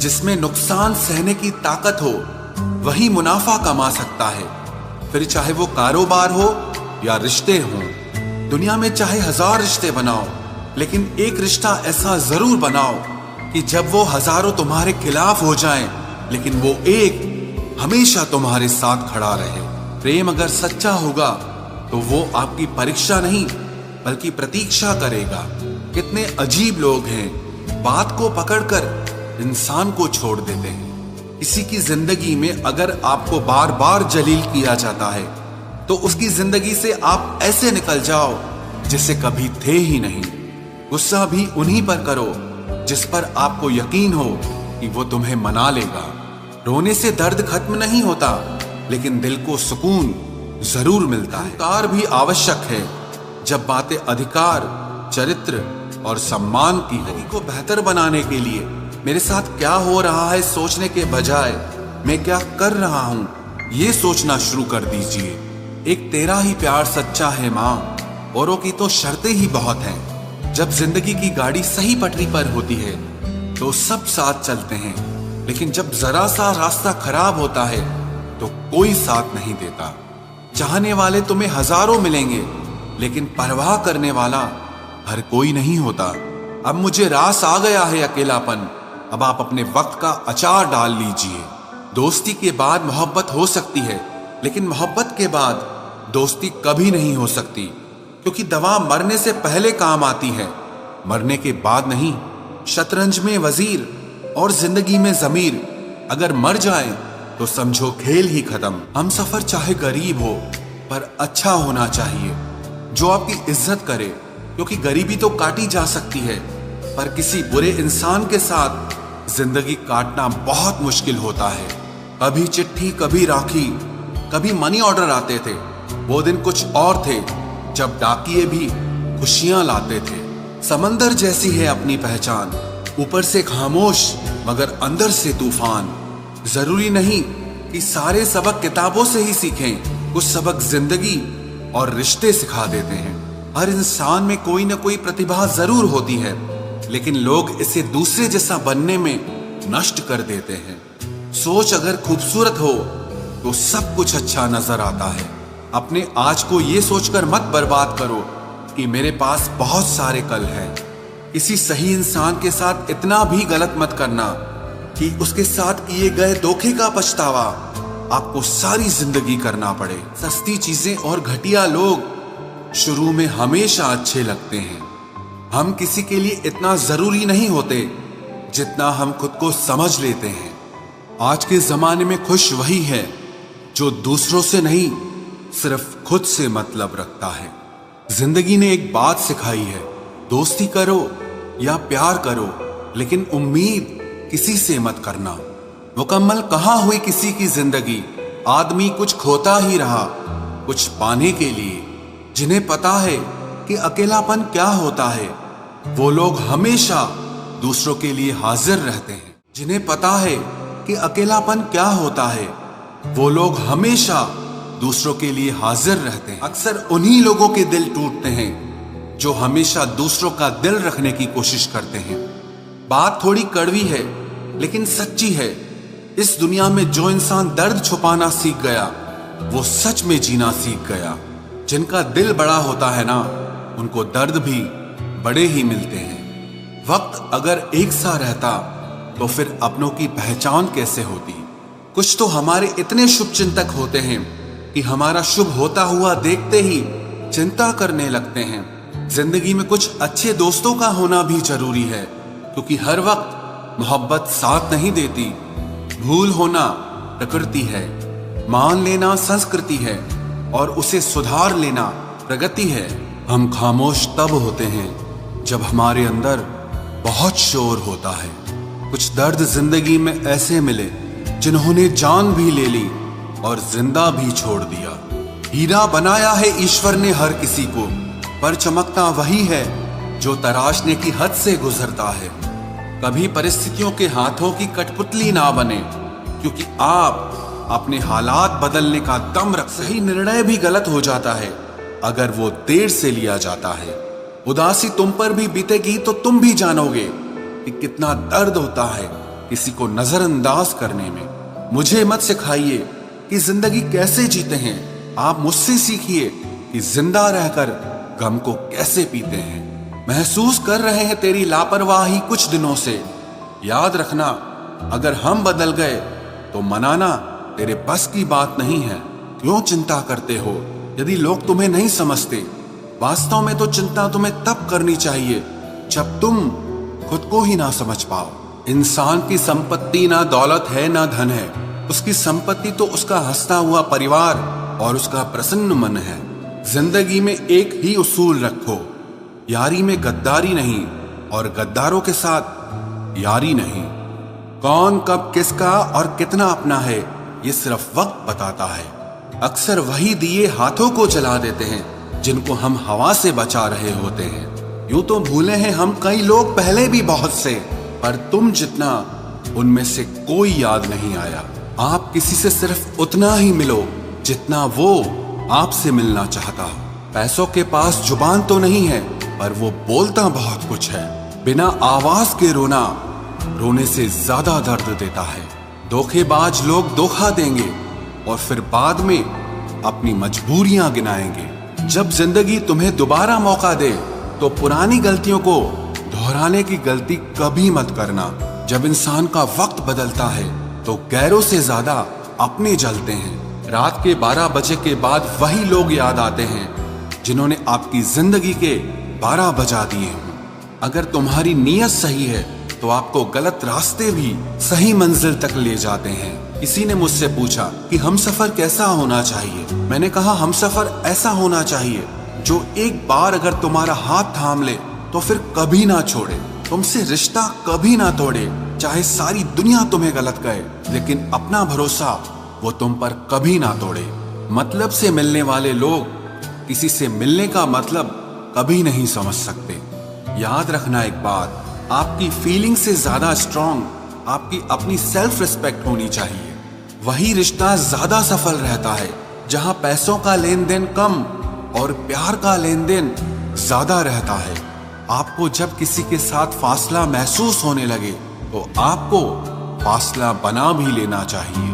जिसमें नुकसान सहने की ताकत हो वही मुनाफा कमा सकता है। फिर चाहे वो कारोबार हो या रिश्ते हों। दुनिया में चाहे 1000 रिश्ते बनाओ, लेकिन एक रिश्ता ऐसा जरूर बनाओ कि जब वो हजारों तुम्हारे खिलाफ हो जाएं, लेकिन वो एक हमेशा तुम्हारे साथ खड़ा रहे। प्रेम अगर सच्चा होगा तो वो आपकी परीक्षा नहीं बल्कि प्रतीक्षा करेगा। कितने अजीब लोग हैं, बात को पकड़कर इंसान को छोड़ देते हैं। किसी की जिंदगी में अगर आपको बार बार जलील किया जाता है तो उसकी जिंदगी से आप ऐसे निकल जाओ जिसे कभी थे ही नहीं। गुस्सा भी उन्हीं पर करो जिस पर आपको यकीन हो कि वो तुम्हें मना लेगा। रोने से दर्द खत्म नहीं होता, लेकिन दिल को सुकून जरूर मिलता है। अहंकार भी आवश्यक है जब बातें अधिकार, चरित्र और सम्मान की हो। को बेहतर बनाने के लिए मेरे साथ क्या हो रहा है सोचने के बजाय मैं क्या कर रहा हूं ये सोचना शुरू कर दीजिए। एक तेरा ही प्यार सच्चा है माँ, औरों की तो शर्तें ही बहुत हैं। जब जिंदगी की गाड़ी सही पटरी पर होती है तो सब साथ चलते हैं, लेकिन जब जरा सा रास्ता खराब होता है तो कोई साथ नहीं देता। चाहने वाले तुम्हें हजारों मिलेंगे, लेकिन परवाह करने वाला हर कोई नहीं होता। अब मुझे रास आ गया है अकेलापन, अब आप अपने वक्त का अचार डाल लीजिए। दोस्ती के बाद मोहब्बत हो सकती है, लेकिन मोहब्बत के बाद दोस्ती कभी नहीं हो सकती, क्योंकि दवा मरने से पहले काम आती है, मरने के बाद नहीं। शतरंज में वजीर और जिंदगी में जमीर अगर मर जाए तो समझो खेल ही खत्म। हम सफर चाहे गरीब हो पर अच्छा होना चाहिए, जो आपकी इज्जत करे, क्योंकि गरीबी तो काटी जा सकती है, पर किसी बुरे इंसान के साथ जिंदगी काटना बहुत मुश्किल होता है। कभी चिट्ठी, कभी राखी, कभी मनी ऑर्डर आते थे। वो दिन कुछ और थे जब डाकिये भी खुशियां लाते थे। समंदर जैसी है अपनी पहचान, ऊपर से खामोश मगर अंदर से तूफान। जरूरी नहीं कि सारे सबक किताबों से ही सीखें, कुछ सबक जिंदगी और रिश्ते सिखा देते हैं। हर इंसान में कोई ना कोई प्रतिभा जरूर होती है, लेकिन लोग इसे दूसरे जैसा बनने में नष्ट कर देते हैं। सोच अगर खूबसूरत हो तो सब कुछ अच्छा नजर आता है। अपने आज को ये सोचकर मत बर्बाद करो कि मेरे पास बहुत सारे कल हैं। किसी सही इंसान के साथ इतना भी गलत मत करना कि उसके साथ किए गए धोखे का पछतावा आपको सारी जिंदगी करना पड़े। सस्ती चीजें और घटिया लोग शुरू में हमेशा अच्छे लगते हैं। हम किसी के लिए इतना जरूरी नहीं होते जितना हम खुद को समझ लेते हैं। आज के जमाने में खुश वही है जो दूसरों से नहीं सिर्फ खुद से मतलब रखता है। जिंदगी ने एक बात सिखाई है, दोस्ती करो या प्यार करो, लेकिन उम्मीद किसी से मत करना। मुकम्मल कहाँ हुई किसी की जिंदगी, आदमी कुछ खोता ही रहा कुछ पाने के लिए। जिन्हें पता है कि अकेलापन क्या होता है, वो लोग हमेशा दूसरों के लिए हाजिर रहते हैं। जिन्हें पता है कि अकेलापन क्या होता है, वो लोग हमेशा दूसरों के लिए हाजिर रहते हैं। अक्सर उन्हीं लोगों के दिल टूटते हैं जो हमेशा दूसरों का दिल रखने की कोशिश करते हैं। बात थोड़ी कड़वी है लेकिन सच्ची है। इस दुनिया में जो इंसान दर्द छुपाना सीख गया वो सच में जीना सीख गया। जिनका दिल बड़ा होता है ना, उनको दर्द भी बड़े ही मिलते हैं। वक्त अगर एक सा रहता तो फिर अपनों की पहचान कैसे होती। कुछ तो हमारे इतने शुभ चिंतक होते हैं कि हमारा शुभ होता हुआ देखते ही चिंता करने लगते हैं। जिंदगी में कुछ अच्छे दोस्तों का होना भी जरूरी है, क्योंकि हर वक्त मोहब्बत साथ नहीं देती। भूल होना प्रकृति है, मान लेना संस्कृति है और उसे सुधार लेना प्रगति है। हम खामोश तब होते हैं जब हमारे अंदर बहुत शोर होता है। कुछ दर्द जिंदगी में ऐसे मिले जिन्होंने जान भी ले ली और जिंदा भी छोड़ दिया। हीरा बनाया है ईश्वर ने हर किसी को, पर चमकता वही है जो तराशने की हद से गुजरता है। कभी परिस्थितियों के हाथों की कठपुतली ना बने, क्योंकि आप अपने हालात बदलने का दम रख। सही निर्णय भी गलत हो जाता है अगर वो देर से लिया जाता है। उदासी तुम पर भी बीतेगी तो तुम भी जानोगे कि कितना दर्द होता है किसी को नजरअंदाज करने में। मुझे मत सिखाइए कि जिंदगी कैसे जीते हैं, आप मुझसे सीखिए कि जिंदा रहकर गम को कैसे पीते हैं। महसूस कर रहे हैं तेरी लापरवाही कुछ दिनों से, याद रखना अगर हम बदल गए तो मनाना तेरे बस की बात नहीं है। क्यों चिंता करते हो यदि लोग तुम्हें नहीं समझते? वास्तव में तो चिंता तुम्हें तब करनी चाहिए जब तुम खुद को ही ना समझ पाओ। इंसान की संपत्ति ना दौलत है ना धन है, उसकी संपत्ति तो उसका हंसता हुआ परिवार और उसका प्रसन्न मन है। जिंदगी में एक ही उसूल रखो, यारी में गद्दारी नहीं और गद्दारों के साथ यारी नहीं। कौन कब किसका और कितना अपना है ये सिर्फ वक्त बताता है। अक्सर वही दिए हाथों को जला देते हैं जिनको हम हवा से बचा रहे होते हैं। यूं तो भूले हैं हम कई लोग पहले भी बहुत से, पर तुम जितना उनमें से कोई याद नहीं आया। आप किसी से सिर्फ उतना ही मिलो जितना वो आपसे मिलना चाहता। पैसों के पास जुबान तो नहीं है पर वो बोलता बहुत कुछ है। बिना आवाज के रोना रोने से ज्यादा दर्द देता है। धोखेबाज लोग धोखा देंगे और फिर बाद में अपनी मजबूरियां गिनाएंगे। जब जिंदगी तुम्हें दोबारा मौका दे तो पुरानी गलतियों को दोहराने की गलती कभी मत करना। जब इंसान का वक्त बदलता है तो गैरों से ज्यादा अपने जलते हैं। रात के 12 बजे के बाद वही लोग याद आते हैं जिन्होंने आपकी जिंदगी के 12 बजा दिए हों। अगर तुम्हारी नीयत सही है तो आपको गलत रास्ते भी सही मंजिल तक ले जाते हैं। किसी ने मुझसे पूछा कि हमसफर कैसा होना चाहिए। मैंने कहा हमसफर ऐसा होना चाहिए जो एक बार अगर तुम्हारा हाथ थाम ले तो फिर कभी ना छोड़े, तुमसे रिश्ता कभी ना तोड़े। चाहे सारी दुनिया तुम्हें गलत कहे लेकिन अपना भरोसा वो तुम पर कभी ना तोड़े। मतलब से मिलने वाले लोग किसी से मिलने का मतलब कभी नहीं समझ सकते। याद रखना एक बात, आपकी फीलिंग से ज्यादा स्ट्रांग आपकी अपनी सेल्फ रिस्पेक्ट होनी चाहिए। वही रिश्ता ज्यादा सफल रहता है जहां पैसों का लेन देन कम और प्यार का लेन देन ज्यादा रहता है। आपको जब किसी के साथ फासला महसूस होने लगे तो आपको फासला बना भी लेना चाहिए।